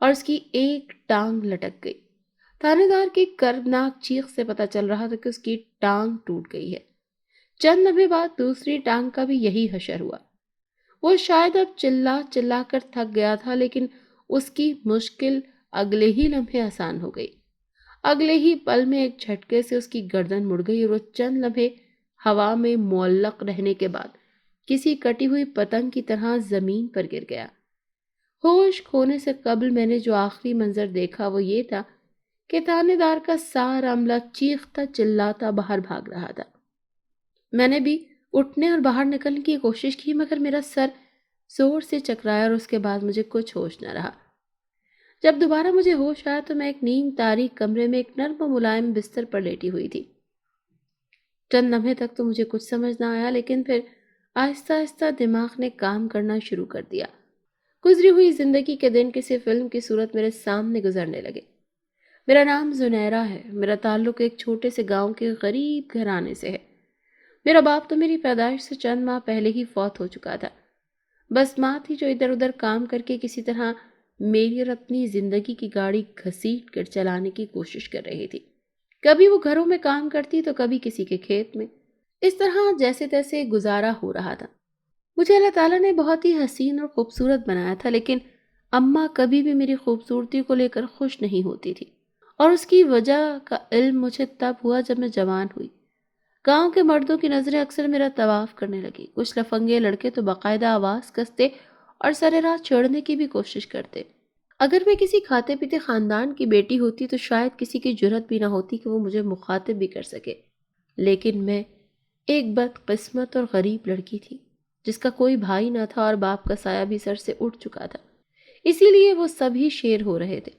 اور اس کی ایک ٹانگ لٹک گئی۔ تھانے دار کی کربناک چیخ سے پتہ چل رہا تھا کہ اس کی ٹانگ ٹوٹ گئی ہے۔ چند لمحے بعد دوسری ٹانگ کا بھی یہی حشر ہوا۔ وہ شاید اب چلا چلا کر تھک گیا تھا، لیکن اس کی مشکل اگلے ہی لمحے آسان ہو گئی۔ اگلے ہی پل میں ایک جھٹکے سے اس کی گردن مڑ گئی اور وہ چند لمحے ہوا میں معلق رہنے کے بعد کسی کٹی ہوئی پتنگ کی طرح زمین پر گر گیا۔ ہوش کھونے سے قبل میں نے جو آخری منظر دیکھا وہ یہ تھا کہ تھانے دار کا سارا عملہ چیختا چلاتا باہر بھاگ رہا تھا۔ میں نے بھی اٹھنے اور باہر نکلنے کی کوشش کی، مگر میرا سر زور سے چکرایا اور اس کے بعد مجھے کچھ ہوش نہ رہا۔ جب دوبارہ مجھے ہوش آیا تو میں ایک نیم تاریک کمرے میں ایک نرم و ملائم بستر پر لیٹی ہوئی تھی۔ چند لمحے تک تو مجھے کچھ سمجھ نہ آیا، لیکن پھر آہستہ آہستہ دماغ نے کام کرنا شروع کر دیا۔ گزری ہوئی زندگی کے دن کسی فلم کی صورت میرے سامنے گزرنے لگے۔ میرا نام زنیرہ ہے۔ میرا تعلق ایک چھوٹے سے گاؤں کے غریب گھرانے سے ہے۔ میرا باپ تو میری پیدائش سے چند ماہ پہلے ہی فوت ہو چکا تھا۔ بس ماں تھی جو ادھر ادھر کام کر کے کسی طرح میری اور اپنی زندگی کی گاڑی گھسیٹ کر چلانے کی کوشش کر رہی تھی۔ کبھی وہ گھروں میں کام کرتی تو کبھی کسی کے کھیت میں۔ اس طرح جیسے تیسے گزارا ہو رہا تھا۔ مجھے اللہ تعالیٰ نے بہت ہی حسین اور خوبصورت بنایا تھا، لیکن اماں کبھی بھی میری خوبصورتی کو لے کر خوش نہیں ہوتی تھی، اور اس کی وجہ کا علم مجھے تب ہوا جب میں جوان ہوئی۔ گاؤں کے مردوں کی نظریں اکثر میرا طواف کرنے لگی۔ کچھ لفنگے لڑکے تو باقاعدہ آواز کستے اور سر راہ چھیڑنے کی بھی کوشش کرتے۔ اگر میں کسی کھاتے پیتے خاندان کی بیٹی ہوتی تو شاید کسی کی جرت بھی نہ ہوتی کہ وہ مجھے مخاطب بھی کر سکے، لیکن میں ایک بد قسمت اور غریب لڑکی تھی جس کا کوئی بھائی نہ تھا اور باپ کا سایہ بھی سر سے اٹھ چکا تھا، اسی لیے وہ سبھی شیر ہو رہے تھے۔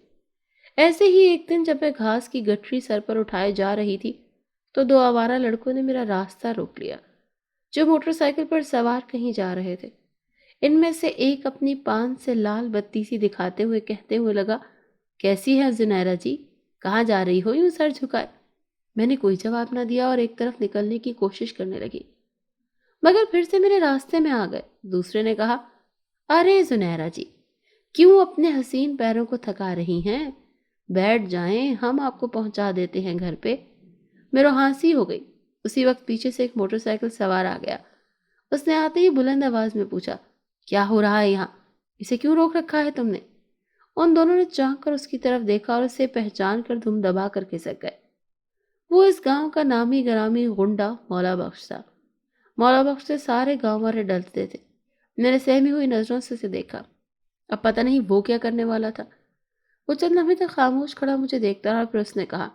ایسے ہی ایک دن جب میں گھاس کی گٹھری سر پر اٹھائے جا رہی تھی تو دو آوارہ لڑکوں نے میرا راستہ روک لیا، جو موٹر سائیکل پر سوار کہیں جا رہے تھے۔ ان میں سے ایک اپنی پان سے لال بتی سی دکھاتے ہوئے کہتے ہوئے لگا، کیسی ہے زنیرہ جی، کہاں جا رہی ہو یوں سر جھکائے؟ میں نے کوئی جواب نہ دیا اور ایک طرف نکلنے کی کوشش کرنے لگی، مگر پھر سے میرے راستے میں آ گئے۔ دوسرے نے کہا، ارے زنیرہ جی، کیوں اپنے حسین پیروں کو تھکا رہی ہیں؟ بیٹھ جائیں، ہم آپ کو پہنچا دیتے ہیں گھر پہ۔ میں روحانسی ہو گئی۔ اسی وقت پیچھے سے ایک موٹر سائیکل سوار آ گیا۔ اس نے آتے ہی بلند آواز میں پوچھا، کیا ہو رہا ہے یہاں؟ اسے کیوں روک رکھا ہے تم نے؟ ان دونوں نے چونک کر اس کی طرف دیکھا اور اسے پہچان کر دھم دبا کر کھسک گئے۔ وہ اس گاؤں کا نامی گرامی غنڈہ مولا بخش تھا۔ مولا بخش سے سارے گاؤں والے ڈرتے تھے۔ میں نے سہمی ہوئی نظروں سے اسے دیکھا۔ اب پتہ نہیں وہ کیا کرنے والا تھا۔ وہ چند لمحے تک خاموش کھڑا مجھے دیکھتا رہا، پھر اس نے کہا،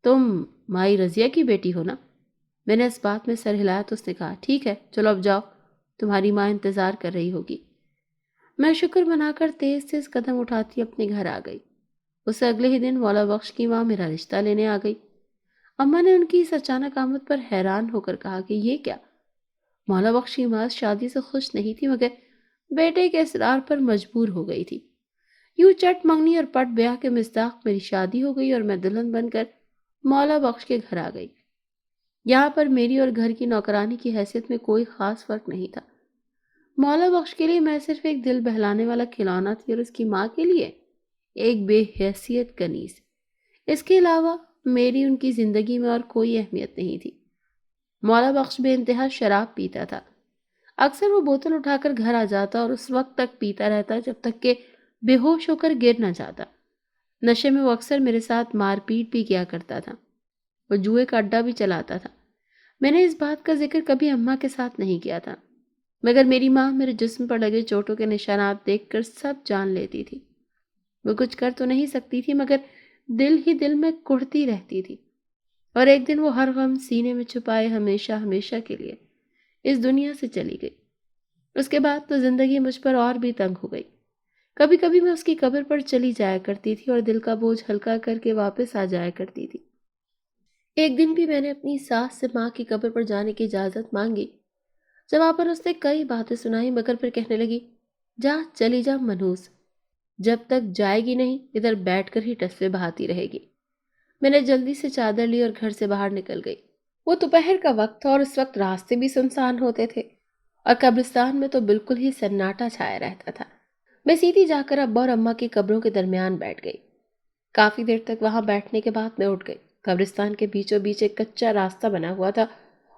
تم مائی رضیہ کی بیٹی ہو نا؟ میں نے اس بات میں سر ہلایا تو اس نے کہا، ٹھیک ہے چلو اب جاؤ، تمہاری ماں انتظار کر رہی ہوگی۔ میں شکر منا کر تیز تیز قدم اٹھاتی اپنے گھر آ گئی۔ اسے اگلے ہی دن مولا بخش کی ماں میرا رشتہ لینے آ گئی۔ اماں نے ان کی اس اچانک آمد پر حیران ہو کر کہا کہ یہ کیا؟ مولا بخش کی ماں شادی سے خوش نہیں تھی، مگر بیٹے کے اصرار پر مجبور ہو گئی تھی۔ یوں چٹ منگنی اور پٹ بیاہ کے مصداق میری شادی ہو گئی اور میں دلہن بن کر مولا بخش کے گھر آ گئی۔ یہاں پر میری اور گھر کی نوکرانی کی حیثیت میں کوئی خاص فرق نہیں تھا۔ مولا بخش کے لیے میں صرف ایک دل بہلانے والا کھلونا تھی اور اس کی ماں کے لیے ایک بے حیثیت کنیز۔ اس کے علاوہ میری ان کی زندگی میں اور کوئی اہمیت نہیں تھی۔ مولا بخش بے انتہا شراب پیتا تھا۔ اکثر وہ بوتل اٹھا کر گھر آ جاتا اور اس وقت تک پیتا رہتا جب تک کہ بے ہوش ہو کر گر نہ جاتا۔ نشے میں وہ اکثر میرے ساتھ مار پیٹ بھی کیا کرتا تھا۔ وہ جوئے کا اڈا بھی چلاتا تھا۔ میں نے اس بات کا ذکر کبھی اماں کے ساتھ نہیں کیا تھا، مگر میری ماں میرے جسم پر لگے چوٹوں کے نشانات دیکھ کر سب جان لیتی تھی۔ وہ کچھ کر تو نہیں سکتی تھی، مگر دل ہی دل میں کڑھتی رہتی تھی، اور ایک دن وہ ہر غم سینے میں چھپائے ہمیشہ ہمیشہ کے لیے اس دنیا سے چلی گئی۔ اس کے بعد تو زندگی مجھ پر اور بھی تنگ ہو گئی۔ کبھی کبھی میں اس کی قبر پر چلی جایا کرتی تھی اور دل کا بوجھ ہلکا کر کے واپس آ جایا کرتی تھی۔ ایک دن بھی میں نے اپنی ساس سے ماں کی قبر پر جانے کی اجازت مانگی۔ جواب پر اس نے کئی باتیں سنائی، مگر پھر کہنے لگی، جا چلی جا منحوس، جب تک جائے گی نہیں ادھر بیٹھ کر ہی ٹسلے بہاتی رہے گی۔ میں نے جلدی سے چادر لی اور گھر سے باہر نکل گئی۔ وہ دوپہر کا وقت تھا اور اس وقت راستے بھی سنسان ہوتے تھے، اور قبرستان میں تو بالکل ہی سناٹا چھایا رہتا تھا۔ میں سیدھی جا کر ابا اور اماں کی قبروں کے درمیان بیٹھ گئی۔ کافی دیر تک وہاں بیٹھنے کے بعد میں اٹھ گئی۔ قبرستان کے بیچوں بیچ ایک کچا راستہ بنا ہوا تھا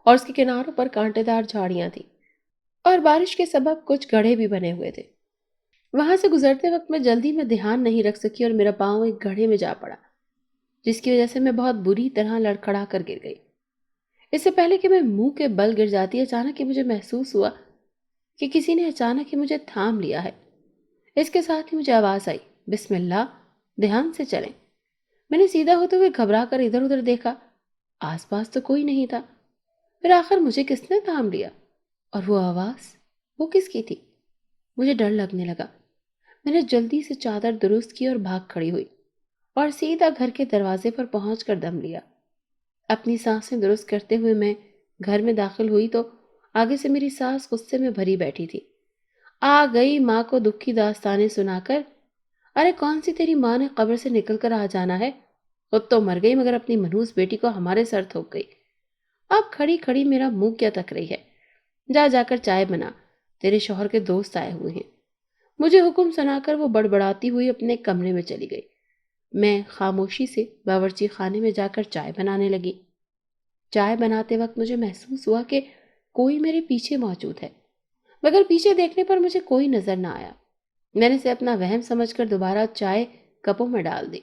اور اس کے کناروں پر کانٹے دار جھاڑیاں تھیں اور بارش کے سبب کچھ گڑھے بھی بنے ہوئے تھے۔ وہاں سے گزرتے وقت میں جلدی میں دھیان نہیں رکھ سکی اور میرا پاؤں ایک گڑھے میں جا پڑا، جس کی وجہ سے میں بہت بری طرح لڑکھڑا کر گر گئی۔ اس سے پہلے کہ میں منہ کے بل گر جاتی، اچانک ہی مجھے محسوس ہوا کہ کسی نے اچانک ہی مجھے تھام لیا ہے۔ اس کے ساتھ ہی مجھے آواز آئی، بسم اللہ، دھیان سے چلیں۔ میں نے سیدھا ہوتے ہوئے گھبرا کر ادھر ادھر دیکھا، آس پاس تو کوئی نہیں تھا۔ پھر آخر مجھے کس نے تھام لیا؟ اور وہ آواز، وہ کس کی تھی؟ مجھے ڈر لگنے لگا۔ میں نے جلدی سے چادر درست کی اور بھاگ کھڑی ہوئی اور سیدھا گھر کے دروازے پر پہنچ کر دم لیا۔ اپنی سانسیں درست کرتے ہوئے میں گھر میں داخل ہوئی تو آگے سے میری ساس غصے میں بھری بیٹھی تھی۔ آ گئی ماں کو دکھ کی داستانیں سنا کر۔ ارے کون سی تیری ماں نے قبر سے نکل کر آ جانا ہے؟ خود تو مر گئی مگر اپنی منحوس بیٹی کو ہمارے سر تھوک گئی۔ اب کھڑی کھڑی میرا منہ کیا تک رہی ہے؟ جا جا کر چائے بنا، تیرے شوہر کے دوست آئے ہوئے ہیں۔ مجھے حکم سنا کر وہ بڑبڑاتی ہوئی اپنے کمرے میں چلی گئی۔ میں خاموشی سے باورچی خانے میں جا کر چائے بنانے لگی۔ چائے بناتے وقت مجھے محسوس ہوا کہ کوئی میرے پیچھے موجود ہے، مگر پیچھے دیکھنے پر مجھے کوئی نظر نہ آیا۔ میں نے اسے اپنا وہم سمجھ کر دوبارہ چائے کپوں میں ڈال دی۔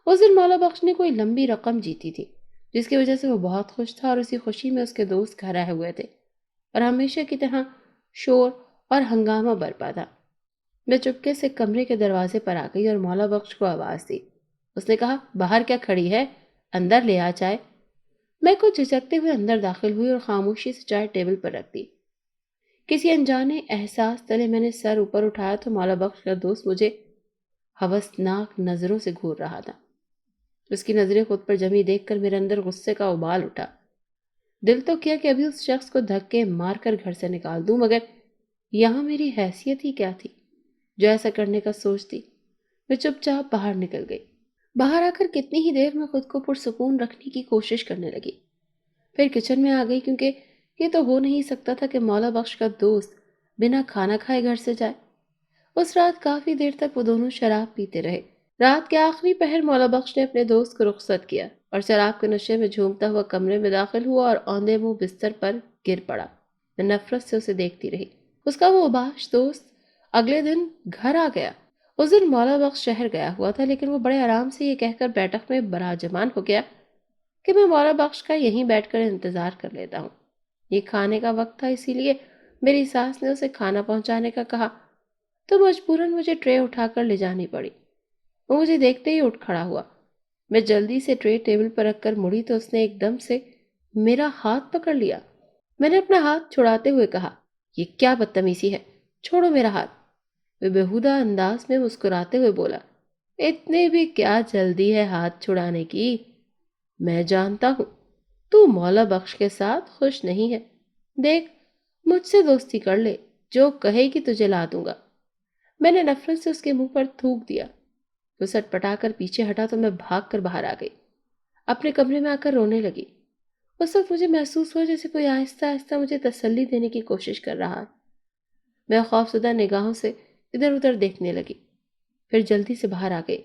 اس دن مولا بخش نے کوئی لمبی رقم جیتی تھی، جس کی وجہ سے وہ بہت خوش تھا اور اسی خوشی میں اس کے دوست گھر آئے ہوئے تھے اور ہمیشہ کی طرح شور اور ہنگامہ برپا تھا۔ میں چپکے سے کمرے کے دروازے پر آ گئی اور مولا بخش کو آواز دی۔ اس نے کہا، باہر کیا کھڑی ہے؟ اندر لے آ چائے۔ میں کچھ جھجکتے ہوئے اندر داخل ہوئی اور خاموشی سے چائے ٹیبل پر رکھ دی۔ کسی انجانے احساس تلے میں نے سر اوپر اٹھایا تو مولا بخش کا دوست مجھے ہوسناک نظروں سے گھور رہا تھا۔ اس کی نظریں خود پر جمی دیکھ کر میرے اندر غصے کا ابال اٹھا۔ دل تو کیا کہ ابھی اس شخص کو دھکے مار کر گھر سے نکال دوں، مگر یہاں میری حیثیت ہی کیا تھی جو ایسا کرنے کا سوچتی۔ میں چپ چاپ باہر نکل گئی۔ باہر آ کر کتنی ہی دیر میں خود کو پرسکون رکھنے کی کوشش کرنے لگی۔ پھر کچن میں آ گئی کیونکہ یہ تو ہو نہیں سکتا تھا کہ مولا بخش کا دوست بنا کھانا کھائے گھر سے جائے۔ اس رات کافی دیر تک وہ دونوں شراب پیتے رہے۔ رات کے آخری پہر مولا بخش نے اپنے دوست کو رخصت کیا اور شراب کے نشے میں جھومتا ہوا کمرے میں داخل ہوا اور اوندے منہ بستر پر گر پڑا۔ میں نفرت سے اسے دیکھتی رہی۔ اس کا وہ اباش دوست اگلے دن گھر آ گیا۔ اس دن مولا بخش شہر گیا ہوا تھا، لیکن وہ بڑے آرام سے یہ کہہ کر بیٹھک میں براجمان ہو گیا کہ میں مولا بخش کا یہیں بیٹھ کر انتظار کر لیتا ہوں۔ یہ کھانے کا وقت تھا، اسی لیے میری ساس نے اسے کھانا پہنچانے کا کہا تو مجبوراً مجھے ٹرے اٹھا کر لے جانی پڑی۔ وہ مجھے دیکھتے ہی اٹھ کھڑا ہوا۔ میں جلدی سے ٹرے ٹیبل پر رکھ کر مڑی تو اس نے ایک دم سے میرا ہاتھ پکڑ لیا۔ میں نے اپنا ہاتھ چھڑاتے ہوئے کہا، یہ کیا بدتمیزی ہے، چھوڑو میرا ہاتھ۔ وہ بےہودہ انداز میں مسکراتے ہوئے بولا، اتنے بھی کیا جلدی ہے ہاتھ چھڑانے کی؟ میں جانتا ہوں تو مولا بخش کے ساتھ خوش نہیں ہے۔ دیکھ، مجھ سے دوستی کر لے، جو کہے گی تجھے لا دوں گا۔ میں نے نفرت سے اس کے منہ پر تھوک دیا۔ وہ سٹ پٹا کر پیچھے ہٹا تو میں بھاگ کر باہر آ گئی۔ اپنے کمرے میں آ کر رونے لگی۔ اس وقت مجھے محسوس ہوا جیسے کوئی آہستہ آہستہ مجھے تسلی دینے کی کوشش کر رہا ہے۔ میں خوفزدہ نگاہوں سے ادھر ادھر دیکھنے لگی، پھر جلدی سے باہر آ گئی۔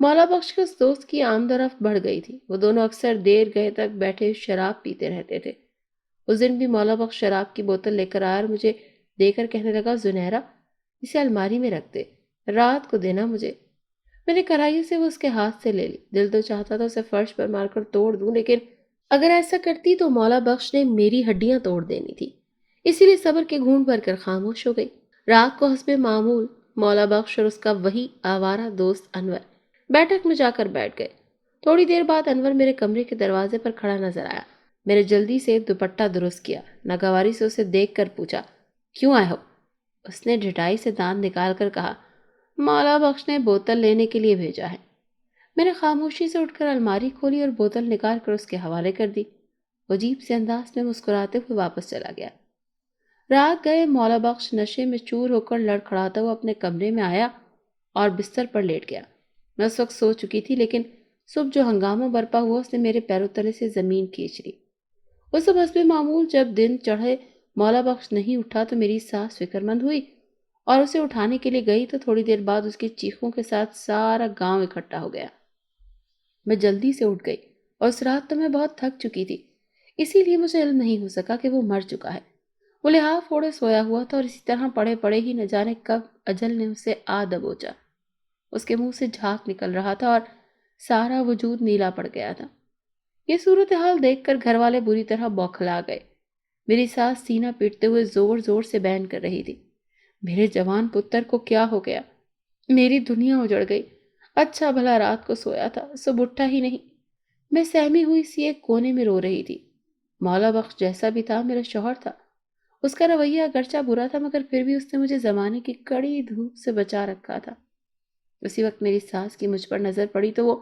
مولا بخش کے اس دوست کی آمد و رفت بڑھ گئی تھی۔ وہ دونوں اکثر دیر گئے تک بیٹھے شراب پیتے رہتے تھے۔ اس دن بھی مولا بخش شراب کی بوتل لے کر آیا اور مجھے دے کر کہنے لگا، زنیرہ، اسے الماری میں رکھ دے، رات کو دینا مجھے۔ میں نے کڑھائی سے وہ اس کے ہاتھ سے لے لی۔ دل تو چاہتا تھا اسے فرش پر مار کر توڑ دوں، لیکن اگر ایسا کرتی تو مولا بخش نے میری ہڈیاں توڑ دینی تھی، اسی لیے صبر کے گھونٹ بھر کر خاموش ہو گئی۔ رات کو حسب معمول مولا بخش اور اس کا وہی آوارہ دوست انور بیٹھک میں جا کر بیٹھ گئے۔ تھوڑی دیر بعد انور میرے کمرے کے دروازے پر کھڑا نظر آیا۔ میں نے جلدی سے دوپٹہ درست کیا، ناگواری سے اسے دیکھ کر پوچھا، کیوں آئے ہو؟ اس نے ڈھٹائی سے دانت نکال کر کہا، مولا بخش نے بوتل لینے کے لیے بھیجا ہے۔ میں نے خاموشی سے اٹھ کر الماری کھولی اور بوتل نکال کر اس کے حوالے کر دی۔ وہ عجیب سے انداز میں مسکراتے ہوئے واپس چلا گیا۔ رات گئے مولا بخش نشے میں چور ہو کر لڑکھڑاتا ہوا اپنے کمرے میں آیا اور بستر پر لیٹ گیا۔ میں اس وقت سو چکی تھی، لیکن صبح جو ہنگامہ برپا ہوا اس نے میرے پیروں تلے سے زمین کھینچ لی۔ اس حسب معمول جب دن چڑھے مولا بخش نہیں اٹھا تو میری ساس فکر مند ہوئی اور اسے اٹھانے کے لیے گئی تو تھوڑی دیر بعد اس کی چیخوں کے ساتھ سارا گاؤں اکٹھا ہو گیا۔ میں جلدی سے اٹھ گئی اور اس رات تو میں بہت تھک چکی تھی، اسی لیے مجھے علم نہیں ہو سکا کہ وہ مر چکا ہے۔ وہ لحاف اوڑھے سویا ہوا تھا اور اسی طرح پڑے پڑے ہی نہ جانے کب اجل نے اسے آ دبوچا۔ اس کے منہ سے جھاگ نکل رہا تھا اور سارا وجود نیلا پڑ گیا تھا۔ یہ صورتحال دیکھ کر گھر والے بری طرح بوکھلا گئے۔ میری ساس سینہ پیٹتے ہوئے زور زور سے بین کر رہی تھی، میرے جوان پتر کو کیا ہو گیا؟ میری دنیا اجڑ گئی۔ اچھا بھلا رات کو سویا تھا، سب اٹھا ہی نہیں۔ میں سہمی ہوئی سی ایک کونے میں رو رہی تھی۔ مولا بخش جیسا بھی تھا میرا شوہر تھا، اس کا رویہ اگرچہ برا تھا مگر پھر بھی اس نے مجھے زمانے کی کڑی دھوپ سے بچا رکھا تھا۔ اسی وقت میری ساس کی مجھ پر نظر پڑی تو وہ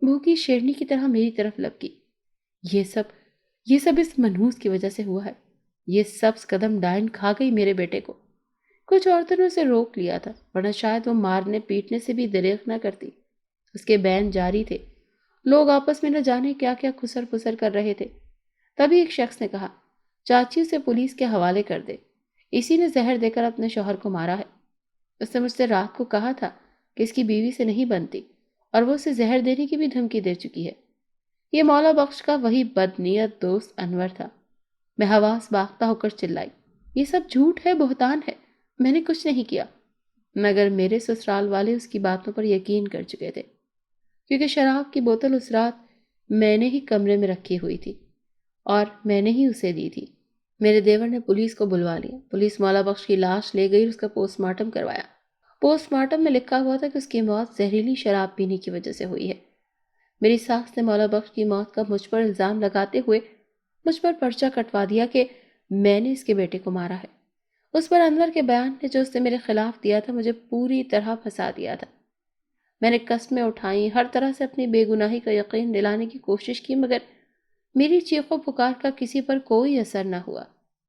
بھوکی شیرنی کی طرح میری طرف لپکی۔ یہ سب یہ سب اس منحوس کی وجہ سے ہوا ہے۔ یہ سبز قدم ڈائن کھا گئی میرے بیٹے کو۔ کچھ عورتوں نے اسے روک لیا تھا، ورنہ شاید وہ مارنے پیٹنے سے بھی دریغ نہ کرتی۔ اس کے بین جاری تھے، لوگ آپس میں نہ جانے کیا کیا خسر پسر کر رہے تھے۔ تبھی ایک شخص نے کہا، چاچی اسے پولیس کے حوالے کر دے، اسی نے زہر دے کر اپنے شوہر کو مارا ہے۔ اس نے مجھ سے رات کو کہا تھا کہ اس کی بیوی سے نہیں بنتی اور وہ اسے زہر دینے کی بھی دھمکی دے چکی ہے۔ یہ مولا بخش کا وہی بدنیت دوست انور تھا۔ میں حواس باختہ ہو کر چلائی، یہ سب جھوٹ ہے، بہتان ہے، میں نے کچھ نہیں کیا۔ مگر میرے سسرال والے اس کی باتوں پر یقین کر چکے تھے، کیونکہ شراب کی بوتل اس رات میں نے ہی کمرے میں رکھی ہوئی تھی اور میں نے ہی اسے دی تھی۔ میرے دیور نے پولیس کو بلوا لیا۔ پولیس مولا بخش کی لاش لے گئی اور اس کا پوسٹ مارٹم کروایا۔ پوسٹ مارٹم میں لکھا ہوا تھا کہ اس کی موت زہریلی شراب پینے کی وجہ سے ہوئی ہے۔ میری ساس نے مولا بخش کی موت کا مجھ پر الزام لگاتے ہوئے مجھ پر پرچہ کٹوا دیا کہ میں نے اس کے بیٹے کو مارا ہے۔ اس پر انور کے بیان نے جو اس نے میرے خلاف دیا تھا مجھے پوری طرح پھنسا دیا تھا۔ میں نے قسمیں اٹھائیں، ہر طرح سے اپنی بے گناہی کا یقین دلانے کی کوشش کی، مگر میری چیخ و پکار کا کسی پر کوئی اثر نہ ہوا۔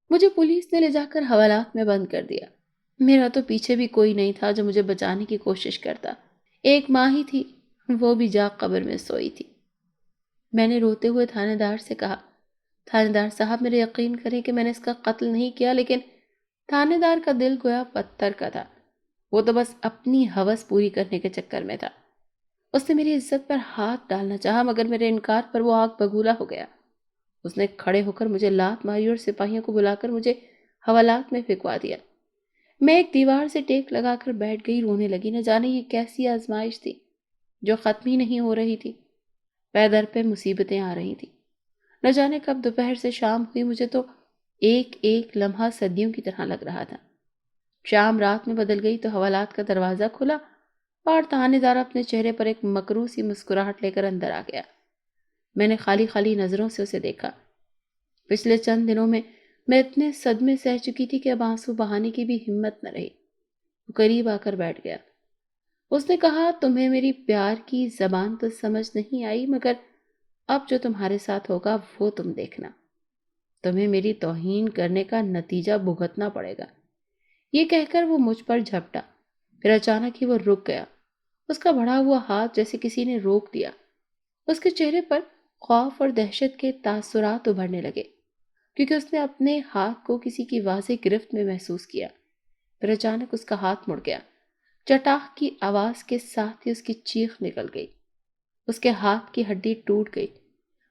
مجھے پولیس نے لے جا کر حوالات میں بند کر دیا۔ میرا تو پیچھے بھی کوئی نہیں تھا جو مجھے بچانے کی کوشش کرتا۔ ایک ماں ہی تھی، وہ بھی جاگ قبر میں سوئی تھی۔ میں نے روتے ہوئے تھانے دار سے کہا، تھانے دار صاحب میرے یقین کریں کہ میں نے اس کا قتل نہیں کیا، لیکن تھانے دار کا دل گویا پتھر کا تھا، وہ تو بس اپنی ہوس پوری کرنے کے چکر میں تھا۔ اس نے میری عزت پر ہاتھ ڈالنا چاہا مگر میرے انکار پر وہ آگ بگولا ہو گیا۔ اس نے کھڑے ہو کر مجھے لات ماری اور سپاہیوں کو بلا کر مجھے حوالات میں پھینکوا دیا۔ میں ایک دیوار سے ٹیک لگا کر بیٹھ گئی، رونے لگی۔ نہ جانے یہ کیسی آزمائش تھی جو ختم ہی نہیں ہو رہی تھی۔ پے در پہ مصیبتیں آ رہی تھی۔ نہ جانے کب دوپہر سے شام ہوئی، مجھے تو ایک ایک لمحہ صدیوں کی طرح لگ رہا تھا۔ شام رات میں بدل گئی تو حوالات کا دروازہ کھلا اور تھانے دار اپنے چہرے پر ایک مکرو سی مسکراہٹ لے کر اندر آ گیا۔ میں نے خالی خالی نظروں سے اسے دیکھا۔ پچھلے چند دنوں میں اتنے صدمے سہ چکی تھی کہ اب آنسو بہانے کی بھی ہمت نہ رہی۔ وہ قریب آ کر بیٹھ گیا۔ اس نے کہا، تمہیں میری پیار کی زبان تو سمجھ نہیں آئی، مگر اب جو تمہارے ساتھ ہوگا وہ تم دیکھنا۔ تمہیں میری توہین کرنے کا نتیجہ بھگتنا پڑے گا۔ یہ کہہ کر وہ مجھ پر جھپٹا، پھر اچانک ہی وہ رک گیا۔ اس کا بڑھا ہوا ہاتھ جیسے کسی نے روک دیا۔ اس کے چہرے پر خوف اور دہشت کے تاثرات ابھرنے لگے، کیونکہ اس نے اپنے ہاتھ کو کسی کی واضح گرفت میں محسوس کیا۔ پھر اچانک اس کا ہاتھ مڑ گیا، چٹاخ کی آواز کے ساتھ ہی اس کی چیخ نکل گئی۔ اس کے ہاتھ کی ہڈی ٹوٹ گئی۔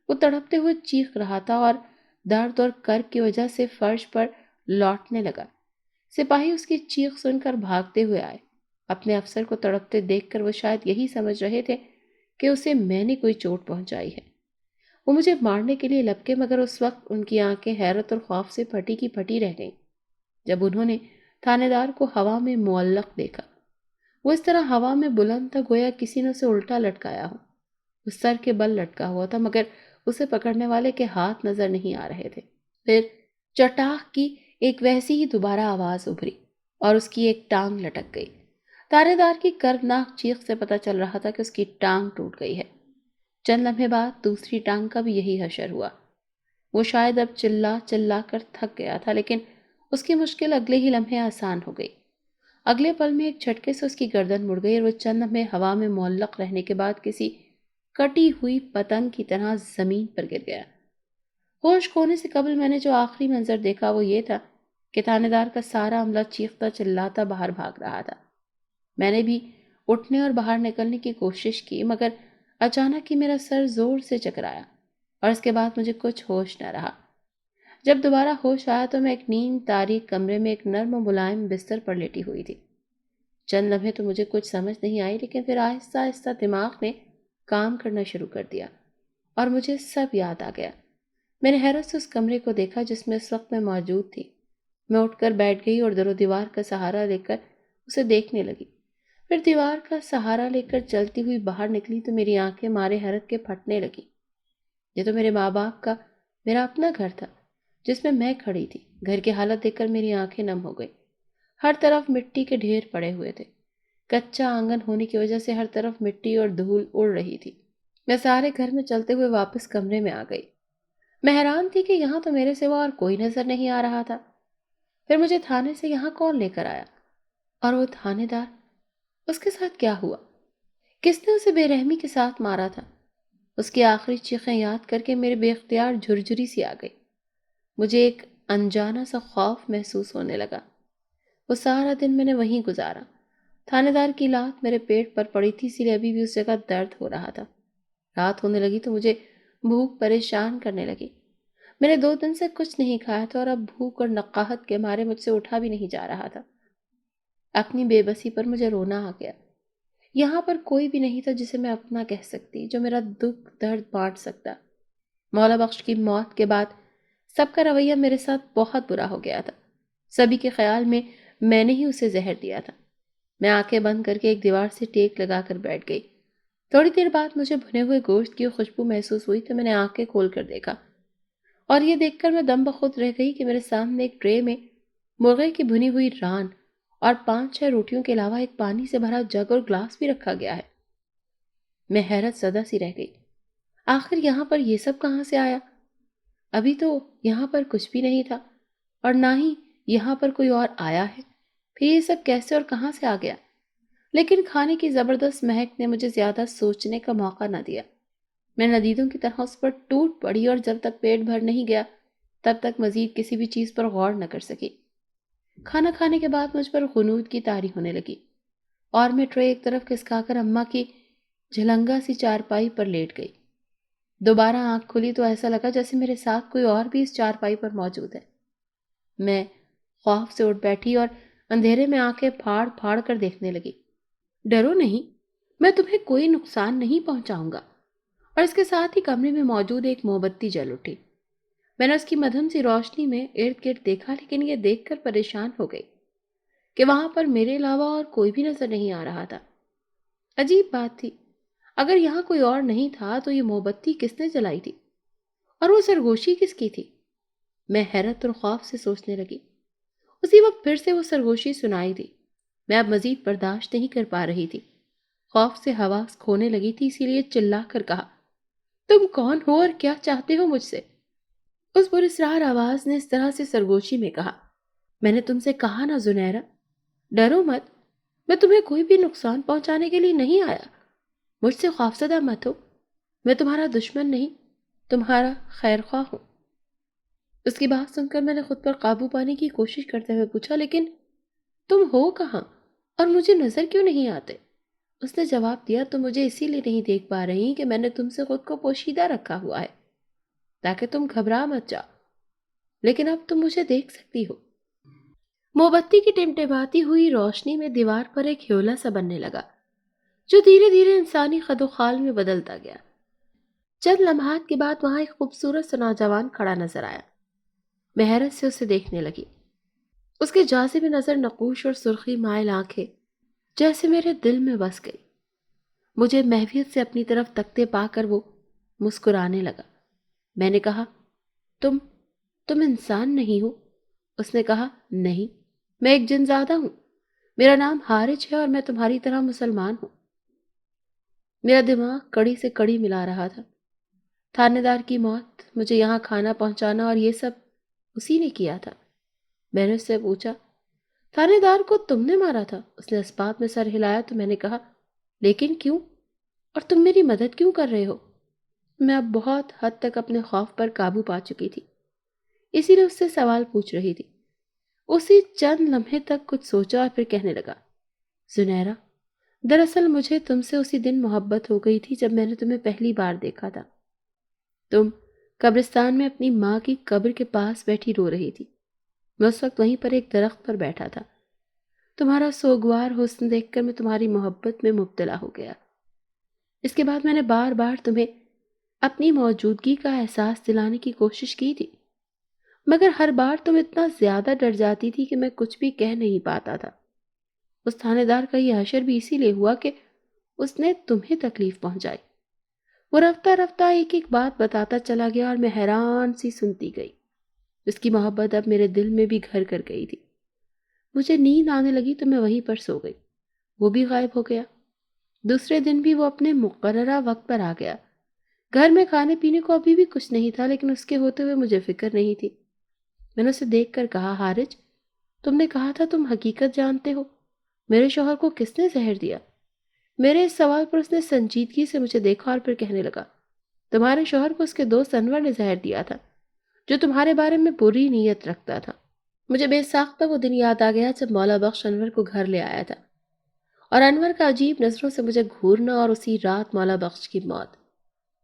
وہ تڑپتے ہوئے چیخ رہا تھا اور درد اور کرب کی وجہ سے فرش پر لوٹنے لگا۔ سپاہی اس کی چیخ سن کر بھاگتے ہوئے آئے۔ اپنے افسر کو تڑپتے دیکھ کر وہ شاید یہی سمجھ رہے تھے کہ اسے میں نے کوئی چوٹ پہنچائی ہے۔ وہ مجھے مارنے کے لیے لپکے، مگر اس وقت ان کی آنکھیں حیرت اور خوف سے پھٹی کی پھٹی رہ گئیں۔ جب انہوں نے تھانے دار کو ہوا میں معلق دیکھا، وہ اس طرح ہوا میں بلند تھا گویا کسی نے اسے الٹا لٹکایا ہو۔ وہ سر کے بل لٹکا ہوا تھا مگر اسے پکڑنے والے کے ہاتھ نظر نہیں آ رہے تھے۔ پھر چٹاخ کی ایک ویسی ہی دوبارہ آواز ابھری اور اس کی ایک ٹانگ لٹک گئی۔ تانے دار کی کربناک چیخ سے پتہ چل رہا تھا کہ اس کی ٹانگ ٹوٹ گئی ہے۔ چند لمحے بعد دوسری ٹانگ کا بھی یہی حشر ہوا۔ وہ شاید اب چلا چلا کر تھک گیا تھا، لیکن اس کی مشکل اگلے ہی لمحے آسان ہو گئی۔ اگلے پل میں ایک جھٹکے سے اس کی گردن مڑ گئی اور وہ چند لمحے ہوا میں معلق رہنے کے بعد کسی کٹی ہوئی پتنگ کی طرح زمین پر گر گیا۔ ہوش کھونے سے قبل میں نے جو آخری منظر دیکھا وہ یہ تھا کہ تھانے دار کا سارا عملہ چیختا چلاتا باہر بھاگ رہا تھا۔ میں نے بھی اٹھنے اور باہر نکلنے کی کوشش کی، مگر اچانک ہی میرا سر زور سے چکرایا اور اس کے بعد مجھے کچھ ہوش نہ رہا۔ جب دوبارہ ہوش آیا تو میں ایک نیم تاریک کمرے میں ایک نرم و ملائم بستر پر لیٹی ہوئی تھی۔ چند لمحے تو مجھے کچھ سمجھ نہیں آئی، لیکن پھر آہستہ آہستہ دماغ نے کام کرنا شروع کر دیا اور مجھے سب یاد آ گیا۔ میں نے حیرت سے اس کمرے کو دیکھا جس میں اس وقت میں موجود تھی۔ میں اٹھ کر بیٹھ گئی اور در و دیوار کا سہارا لے کر اسے دیکھنے لگی۔ پھر دیوار کا سہارا لے کر چلتی ہوئی باہر نکلی تو میری آنکھیں مارے حیرت کے پھٹنے لگی۔ یہ تو میرے ماں باپ کا میرا اپنا گھر تھا جس میں کھڑی تھی۔ گھر کی حالت دیکھ کر میری آنکھیں نم ہو گئی۔ ہر طرف مٹی کے ڈھیر پڑے ہوئے تھے۔ کچا آنگن ہونے کی وجہ سے ہر طرف مٹی اور دھول اڑ رہی تھی۔ میں سارے گھر میں چلتے ہوئے واپس کمرے میں آ گئی۔ میں حیران تھی کہ یہاں تو میرے سوا اور کوئی نظر نہیں آ رہا تھا۔ پھر مجھے تھانے سے یہاں کون لے کر آیا؟ اور وہ تھانے دار، اس کے ساتھ کیا ہوا؟ کس نے اسے بے رحمی کے ساتھ مارا تھا؟ اس کی آخری چیخیں یاد کر کے میرے بے اختیار جھرجھری سی آ گئی۔ مجھے ایک انجانا سا خوف محسوس ہونے لگا۔ وہ سارا دن میں نے وہیں گزارا۔ تھانے دار کی لات میرے پیٹ پر پڑی تھی، اسی لیے ابھی بھی اس جگہ درد ہو رہا تھا۔ رات ہونے لگی تو مجھے بھوک پریشان کرنے لگی۔ میں نے 2 دن سے کچھ نہیں کھایا تھا اور اب بھوک اور نقاہت کے مارے مجھ سے اٹھا بھی نہیں جا رہا تھا۔ اپنی بے بسی پر مجھے رونا آ گیا۔ یہاں پر کوئی بھی نہیں تھا جسے میں اپنا کہہ سکتی، جو میرا دکھ درد بانٹ سکتا۔ مولا بخش کی موت کے بعد سب کا رویہ میرے ساتھ بہت برا ہو گیا تھا۔ سبھی کے خیال میں نے ہی اسے زہر دیا تھا۔ میں آنکھیں بند کر کے ایک دیوار سے ٹیک لگا کر بیٹھ گئی۔ تھوڑی دیر بعد مجھے بھنے ہوئے گوشت کی خوشبو محسوس ہوئی تو میں نے آنکھیں کھول کر دیکھا، اور یہ دیکھ کر میں دم بخود رہ گئی کہ میرے سامنے ایک ٹرے میں مرغے کی بھنی ہوئی ران اور 5-6 روٹیوں کے علاوہ ایک پانی سے بھرا جگ اور گلاس بھی رکھا گیا ہے۔ میں حیرت زدہ سی رہ گئی۔ آخر یہاں پر یہ سب کہاں سے آیا؟ ابھی تو یہاں پر کچھ بھی نہیں تھا، اور نہ ہی یہاں پر کوئی اور آیا ہے۔ پھر یہ سب کیسے اور کہاں سے آ گیا؟ لیکن کھانے کی زبردست مہک نے مجھے زیادہ سوچنے کا موقع نہ دیا۔ میں ندیدوں کی طرح اس پر ٹوٹ پڑی اور جب تک پیٹ بھر نہیں گیا تب تک مزید کسی بھی چیز پر غور نہ کر سکی۔ کھانا کھانے کے بعد مجھ پر غنود کی طاری ہونے لگی اور میں ٹرے ایک طرف کھسکا کر اماں کی جھلنگا سی چارپائی پر لیٹ گئی۔ دوبارہ آنکھ کھلی تو ایسا لگا جیسے میرے ساتھ کوئی اور بھی اس چارپائی پر موجود ہے۔ میں خوف سے اٹھ بیٹھی اور اندھیرے میں آنکھیں پھاڑ پھاڑ کر دیکھنے لگی۔ ڈرو نہیں، میں تمہیں کوئی نقصان نہیں پہنچاؤں گا۔ اور اس کے ساتھ ہی کمرے میں موجود ایک موم بتی جل اٹھی۔ میں نے اس کی مدھم سی روشنی میں ارد گرد دیکھا، لیکن یہ دیکھ کر پریشان ہو گئی کہ وہاں پر میرے علاوہ اور کوئی بھی نظر نہیں آ رہا تھا۔ عجیب بات تھی، اگر یہاں کوئی اور نہیں تھا تو یہ موم بتی کس نے جلائی تھی؟ اور وہ سرگوشی کس کی تھی؟ میں حیرت اور خوف سے سوچنے لگی۔ اسی وقت پھر سے وہ سرگوشی سنائی دی۔ میں اب مزید برداشت نہیں کر پا رہی تھی۔ خوف سے حواس کھونے لگی تھی، اسی لیے چلا کر کہا، تم کون ہو اور کیا چاہتے ہو مجھ سے؟ اس پراسرار آواز نے اس طرح سے سرگوشی میں کہا، میں نے تم سے کہا نا زنیرہ، ڈرو مت، میں تمہیں کوئی بھی نقصان پہنچانے کے لیے نہیں آیا۔ مجھ سے خوفزدہ مت ہو، میں تمہارا دشمن نہیں، تمہارا خیر خواہ ہوں۔ اس کی بات سن کر میں نے خود پر قابو پانے کی کوشش کرتے ہوئے پوچھا، لیکن تم ہو کہاں اور مجھے نظر کیوں نہیں آتے؟ اس نے جواب دیا، تم مجھے اسی لیے نہیں دیکھ پا رہی کہ میں نے تم سے خود کو پوشیدہ رکھا ہوا ہے تاکہ تم گھبرا مت جاؤ، لیکن اب تم مجھے دیکھ سکتی ہو۔ موم بتی کی ٹمٹماتی ہوئی روشنی میں دیوار پر ایک ہیولا سا بننے لگا جو دھیرے دھیرے انسانی خد و خال میں بدلتا گیا۔ چند لمحات کے بعد وہاں ایک خوبصورت سا نوجوان کھڑا نظر آیا۔ میں حیرت سے اسے دیکھنے لگی۔ اس کے جاذب نظر نقوش اور سرخی مائل آنکھیں جیسے میرے دل میں بس گئی۔ مجھے محویت سے اپنی طرف تکتے پا کر وہ مسکرانے لگا۔ میں نے کہا، تم انسان نہیں ہو؟ اس نے کہا، نہیں، میں ایک جن زادہ ہوں، میرا نام حارج ہے اور میں تمہاری طرح مسلمان ہوں۔ میرا دماغ کڑی سے کڑی ملا رہا تھا۔ تھانے دار کی موت، مجھے یہاں کھانا پہنچانا، اور یہ سب اسی نے کیا تھا۔ میں نے اس سے پوچھا، تھانے دار کو تم نے مارا تھا؟ اس نے اسباب میں سر ہلایا تو میں نے کہا، لیکن کیوں؟ اور تم میری مدد کیوں کر رہے ہو؟ میں اب بہت حد تک اپنے خوف پر قابو پا چکی تھی، اسی لیے اس سے سوال پوچھ رہی تھی۔ اسی چند لمحے تک کچھ سوچا اور پھر کہنے لگا، زنیرہ، دراصل مجھے تم سے اسی دن محبت ہو گئی تھی جب میں نے تمہیں پہلی بار دیکھا تھا۔ تم قبرستان میں اپنی ماں کی قبر کے پاس بیٹھی رو رہی تھی۔ میں اس وقت وہیں پر ایک درخت پر بیٹھا تھا۔ تمہارا سوگوار حسن دیکھ کر میں تمہاری محبت میں مبتلا ہو گیا۔ اس کے بعد میں نے بار بار تمہیں اپنی موجودگی کا احساس دلانے کی کوشش کی تھی، مگر ہر بار تم اتنا زیادہ ڈر جاتی تھی کہ میں کچھ بھی کہہ نہیں پاتا تھا۔ اس تھانے دار کا یہ حشر بھی اسی لیے ہوا کہ اس نے تمہیں تکلیف پہنچائی۔ وہ رفتہ رفتہ ایک ایک بات بتاتا چلا گیا اور میں حیران سی سنتی گئی۔ اس کی محبت اب میرے دل میں بھی گھر کر گئی تھی۔ مجھے نیند آنے لگی تو میں وہیں پر سو گئی۔ وہ بھی غائب ہو گیا۔ دوسرے دن بھی وہ اپنے مقررہ وقت پر آ گیا۔ گھر میں کھانے پینے کو ابھی بھی کچھ نہیں تھا، لیکن اس کے ہوتے ہوئے مجھے فکر نہیں تھی۔ میں نے اسے دیکھ کر کہا، حارج، تم نے کہا تھا تم حقیقت جانتے ہو، میرے شوہر کو کس نے زہر دیا؟ میرے اس سوال پر اس نے سنجیدگی سے مجھے دیکھا اور پھر کہنے لگا، تمہارے شوہر کو اس کے دوست انور نے زہر دیا تھا، جو تمہارے بارے میں بری نیت رکھتا تھا۔ مجھے بے ساختہ وہ دن یاد آ گیا جب مولا بخش انور کو گھر لے آیا تھا، اور انور کا عجیب نظروں سے مجھے گھورنا اور اسی رات مولا بخش کی موت۔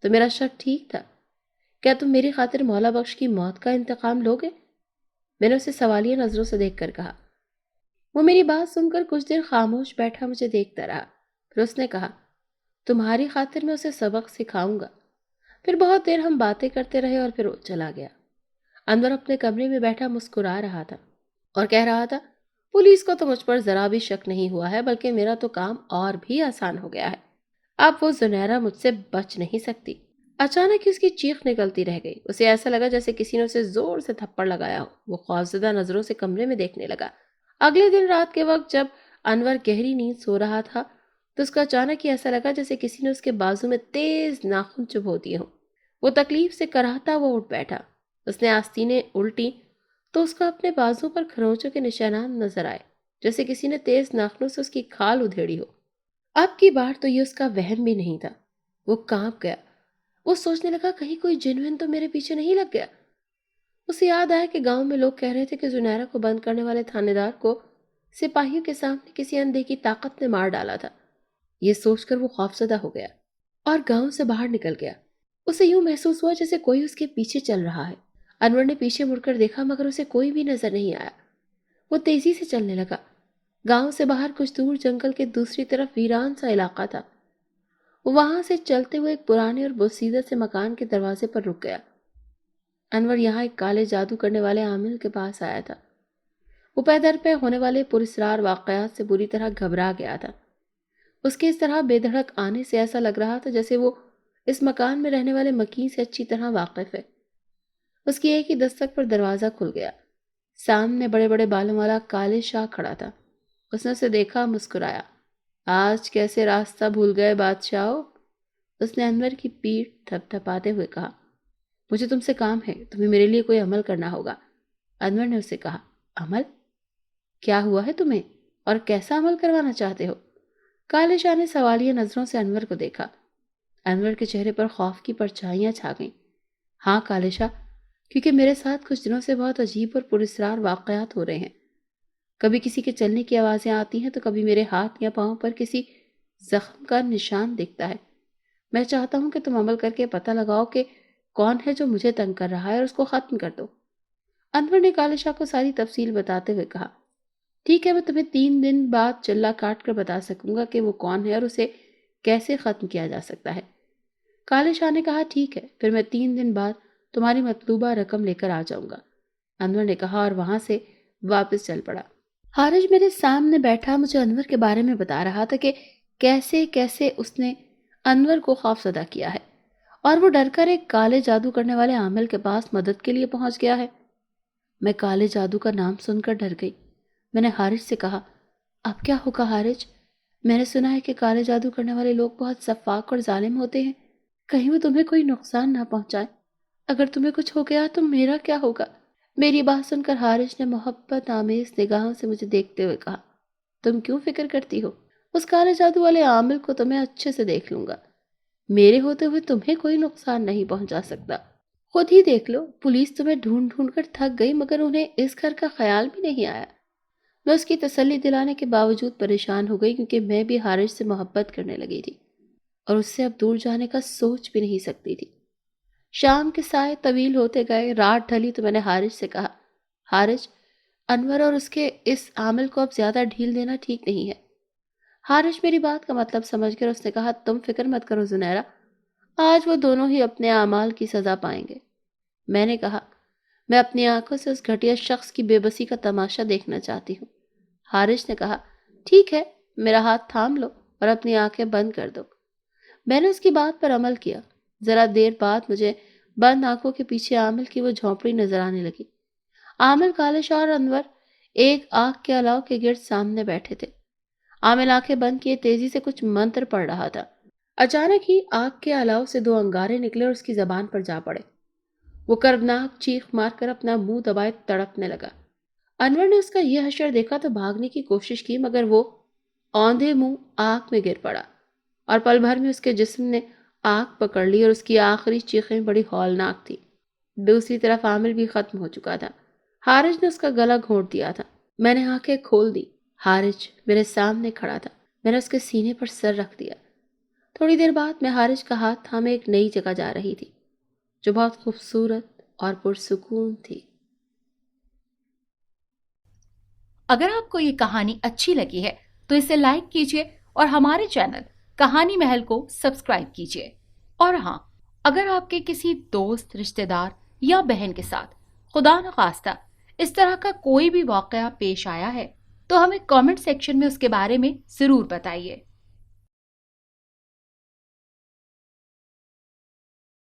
تو میرا شک ٹھیک تھا؟ کیا تم میری خاطر مولا بخش کی موت کا انتقام لوگے؟ میں نے اسے سوالیہ نظروں سے دیکھ کر کہا۔ وہ میری بات سن کر کچھ دیر خاموش بیٹھا مجھے دیکھتا رہا، پھر اس نے کہا، تمہاری خاطر میں اسے سبق سکھاؤں گا۔ پھر بہت دیر ہم باتیں کرتے رہے اور پھر وہ چلا گیا۔ انور اپنے کمرے میں بیٹھا مسکرا رہا تھا اور کہہ رہا تھا، پولیس کو تو مجھ پر ذرا بھی شک نہیں ہوا ہے، بلکہ میرا تو کام اور بھی آسان ہو گیا ہے۔ اب وہ زنیرہ مجھ سے بچ نہیں سکتی۔ اچانک اس کی چیخ نکلتی رہ گئی۔ اسے ایسا لگا جیسے کسی نے اسے زور سے تھپڑ لگایا ہو۔ وہ خوفزدہ نظروں سے کمرے میں دیکھنے لگا۔ اگلے دن رات کے وقت جب انور گہری نیند سو رہا تھا تو اس کا اچانک ہی ایسا لگا جیسے کسی نے اس کے بازو میں تیز ناخن چبھو دیے ہوں۔ وہ تکلیف سے کراہتا وہ اٹھ بیٹھا۔ اس نے آستینیں الٹی تو اس کو اپنے بازو پر کھروچوں کے نشانات نظر آئے، جیسے کسی نے تیز ناخنوں سے اس کی کھال ادھیڑی ہو۔ اب کی بار تو یہ اس کا وہم بھی نہیں تھا۔ وہ کانپ گیا۔ وہ سوچنے لگا، کہیں کوئی جنون تو میرے پیچھے نہیں لگ گیا۔ اسے یاد آیا کہ گاؤں میں لوگ کہہ رہے تھے کہ زنیرہ کو بند کرنے والے تھانے دار کو سپاہیوں کے سامنے کسی اندھے کی طاقت نے مار ڈالا تھا۔ یہ سوچ کر وہ خوفزدہ ہو گیا اور گاؤں سے باہر نکل گیا۔ اسے یوں محسوس ہوا جیسے کوئی اس کے پیچھے چل رہا ہے۔ انور نے پیچھے مڑ کر دیکھا مگر اسے کوئی بھی نظر نہیں آیا۔ وہ تیزی سے چلنے لگا۔ گاؤں سے باہر کچھ دور جنگل کے دوسری طرف ویران سا علاقہ تھا۔ وہاں سے چلتے ہوئے ایک پرانے اور بوسیدہ سے مکان کے دروازے پر رک گیا۔ انور یہاں ایک کالے جادو کرنے والے عامل کے پاس آیا تھا۔ وہ پے در پے ہونے والے پراسرار واقعات سے بری طرح گھبرا گیا تھا۔ اس کے اس طرح بے دھڑک آنے سے ایسا لگ رہا تھا جیسے وہ اس مکان میں رہنے والے مکین سے اچھی طرح واقف ہے۔ اس کی ایک ہی دستک پر دروازہ کھل گیا۔ سامنے بڑے بڑے بالوں والا کالے شاہ کھڑا تھا۔ اس نے اسے دیکھا، مسکرایا۔ آج کیسے راستہ بھول گئے بادشاہو؟ اس نے انور کی پیٹھ تھپ تھپاتے ہوئے کہا۔ مجھے تم سے کام ہے، تمہیں میرے لیے کوئی عمل کرنا ہوگا۔ انور نے اسے کہا، عمل؟ کیا ہوا ہے تمہیں اور کیسا عمل کروانا چاہتے ہو؟ کالے شاہ نے سوالیہ نظروں سے انور کو دیکھا۔ انور کے چہرے پر خوف کی پرچھائیاں چھا گئیں۔ ہاں کالے شاہ، کیونکہ میرے ساتھ کچھ دنوں سے بہت عجیب اور پراسرار واقعات ہو رہے ہیں۔ کبھی کسی کے چلنے کی آوازیں آتی ہیں تو کبھی میرے ہاتھ یا پاؤں پر کسی زخم کا نشان دکھتا ہے۔ میں چاہتا ہوں کہ تم عمل کر کے پتہ لگاؤ کہ کون ہے جو مجھے تنگ کر رہا ہے اور اس کو ختم کر دو۔ انور نے کالے شاہ کو ساری تفصیل بتاتے ہوئے کہا، ٹھیک ہے، میں تمہیں 3 دن بعد چلہ کاٹ کر بتا سکوں گا کہ وہ کون ہے اور اسے کیسے ختم کیا جا سکتا ہے۔ کالے شاہ نے کہا، ٹھیک ہے، پھر میں 3 دن بعد تمہاری مطلوبہ رقم لے کر آ جاؤں گا۔ انور نے کہا اور وہاں سے واپس چل پڑا۔ حارج میرے سامنے بیٹھا مجھے انور کے بارے میں بتا رہا تھا کہ کیسے کیسے اس نے انور کو خوفزدہ کیا ہے اور وہ ڈر کر ایک کالے جادو کرنے والے عامل کے پاس مدد کے لیے پہنچ گیا ہے۔ میں کالے جادو کا نام سن کر ڈر گئی۔ میں نے حارج سے کہا، اب کیا ہوگا حارج؟ میں نے سنا ہے کہ کالے جادو کرنے والے لوگ بہت سفاک اور ظالم ہوتے ہیں، کہیں وہ تمہیں کوئی نقصان نہ پہنچائے۔ اگر تمہیں کچھ ہو گیا تو میرا کیا ہوگا؟ میری بات سن کر حارج نے محبت آمیز نگاہوں سے مجھے دیکھتے ہوئے کہا، تم کیوں فکر کرتی ہو؟ اس کالے جادو والے عامل کو تو میں اچھے سے دیکھ لوں گا۔ میرے ہوتے ہوئے تمہیں کوئی نقصان نہیں پہنچا سکتا۔ خود ہی دیکھ لو، پولیس تمہیں ڈھونڈ ڈھونڈ کر تھک گئی مگر انہیں اس گھر کا خیال بھی نہیں آیا۔ میں اس کی تسلی دلانے کے باوجود پریشان ہو گئی کیونکہ میں بھی حارث سے محبت کرنے لگی تھی اور اس سے اب دور جانے کا سوچ بھی نہیں سکتی تھی۔ شام کے سائے طویل ہوتے گئے، رات ڈھلی تو میں نے حارث سے کہا، حارث، انور اور اس کے اس عامل کو اب زیادہ ڈھیل دینا ٹھیک نہیں ہے۔ حارث میری بات کا مطلب سمجھ کر اس نے کہا، تم فکر مت کرو زنیرہ، آج وہ دونوں ہی اپنے اعمال کی سزا پائیں گے۔ میں نے کہا، میں اپنی آنکھوں سے اس گھٹیا شخص کی بے بسی کا تماشا دیکھنا چاہتی ہوں۔ حارث نے کہا، ٹھیک ہے، میرا ہاتھ تھام لو اور اپنی آنکھیں بند کر دو۔ میں نے اس کی بات پر عمل کیا۔ ذرا دیر بعد مجھے بند آنکھوں کے پیچھے عامل کی وہ جھونپڑی نظر آنے لگی۔ عامل، کالے شاہ اور انور ایک آگ کے الاؤ کے گرد سامنے بیٹھے تھے۔ عامل آنکھیں بند کیے تیزی سے کچھ منتر پڑھ رہا تھا۔ اچانک ہی آگ کے الاؤ سے دو انگارے نکلے اور اس کی زبان پر جا پڑے۔ وہ کربناک چیخ مار کر اپنا منہ دبائے تڑپنے لگا۔ انور نے اس کا یہ حشر دیکھا تو بھاگنے کی کوشش کی مگر وہ اوندھے منہ آگ میں گر پڑا اور پل بھر میں اس کے جسم نے آگ پکڑ لی اور اس کی آخری چیخیں بڑی ہولناک تھی۔ دوسری طرف عامل بھی ختم ہو چکا تھا۔ حارث نے اس کا گلا گھونٹ دیا تھا۔ میں نے آنکھیں کھول دی۔ حارث میرے سامنے کھڑا تھا۔ میں نے اس کے سینے پر سر رکھ دیا۔ تھوڑی دیر بعد میں حارث کا ہاتھ تھامے ایک نئی جگہ جا رہی تھی جو بہت خوبصورت اور پرسکون تھی۔ اگر آپ کو یہ کہانی اچھی لگی ہے تو اسے لائک کیجیے اور ہمارے چینل کہانی محل کو سبسکرائب کیجیے۔ اور ہاں، اگر آپ کے کسی دوست، رشتہ دار یا بہن کے ساتھ خدا نخواستہ اس طرح کا کوئی بھی واقعہ پیش آیا ہے تو ہمیں کامنٹ سیکشن میں اس کے بارے میں ضرور بتائیے۔